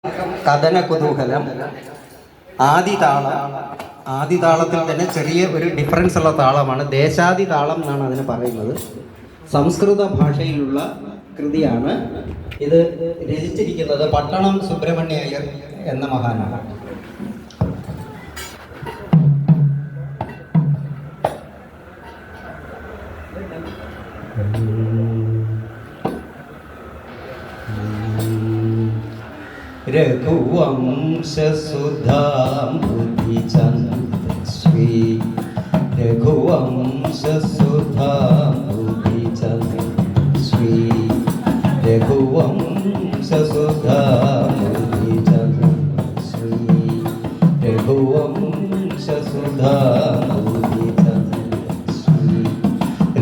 കഥന കുതൂഹലം. ആദിതാളത്തിൽ തന്നെ ചെറിയ ഒരു ഡിഫറൻസ് ഉള്ള താളമാണ്. ദേശാദി താളം എന്നാണ് അതിന് പറയുന്നത്. സംസ്കൃത ഭാഷയിലുള്ള കൃതിയാണ്. ഇത് രചിച്ചിരിക്കുന്നത് പട്ടണം സുബ്രഹ്മണ്യ അയ്യർ എന്ന മഹാനാണ്. രഘുവംശസുധാംബുധിചന്ദ്രശ്രീ രഘുവംശസുധാംബുധിചന്ദ്രശ്രീ രഘുവംശസുധാംബുധിചന്ദ്രശ്രീ രഘുവംശസുധാംബുധിചന്ദ്രശ്രീ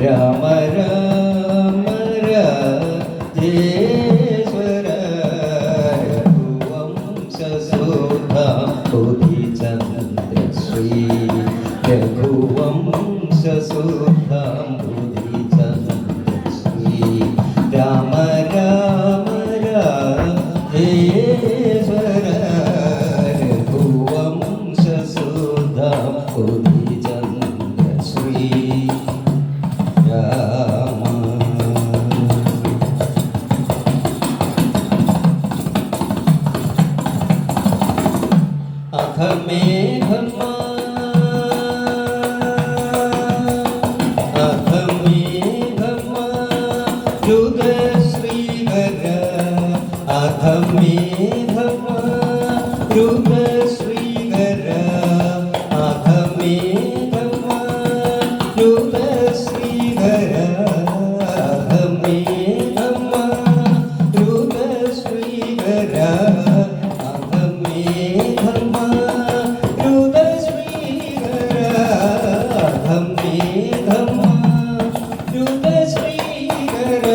രാമ രാമ രാജേശ്വര രഘുവംശസുധാംബുധിചന്ദ്രശ്രീ രഘുവംശസുധാംബുധിചന്ദ്രശ്രീ രാമ രാമ രാജേശ്വര രഘുവംശസുധാംബുധിചന്ദ്രശ്രീ രാമ. അധമേഘമാ രുദ്രശ്രീകര അധമേഘമാ രുദ്രശ്രീകര അധമേഘമാ രുദ്രശ്രീകര അധമേഘമാ രുദ്രശ്രീകര അധമേഘമാ രുദ്രശ്രീകര അധമേഘമാ രുദ്രശ്രീകര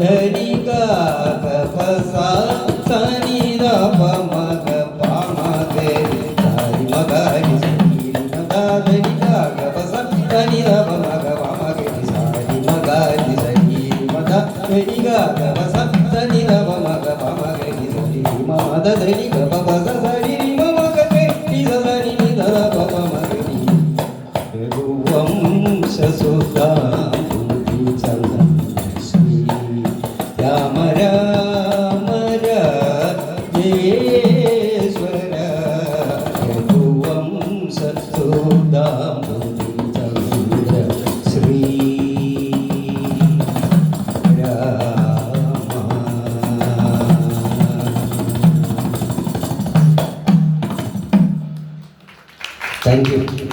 ധനി ഗ പ സ സനി ധ പ മ ഗ പ മ ഗ രി ധനി മ ഗ രി സനി ധ ധനി ഗ പ സ സനി ധ പ മ ഗ പ മ ഗ രി സനി മ ഗ രി സനി മ ധ ധനി ഗ പ സ സനി ധ പ മ ഗ പ മ ഗ രി സനി മ ധ ധനി ഗ പ സ സനി രി മ മ ഗ രി സ സനി നി ധ പ പ മ ഗ രി രഘുവംശസുതാ ശ്രീ രാമ രാമ രാജേശ്വര രഘുവംശസുതാ ചന്ദ്ര ശ്രീ രാമ. Thank U.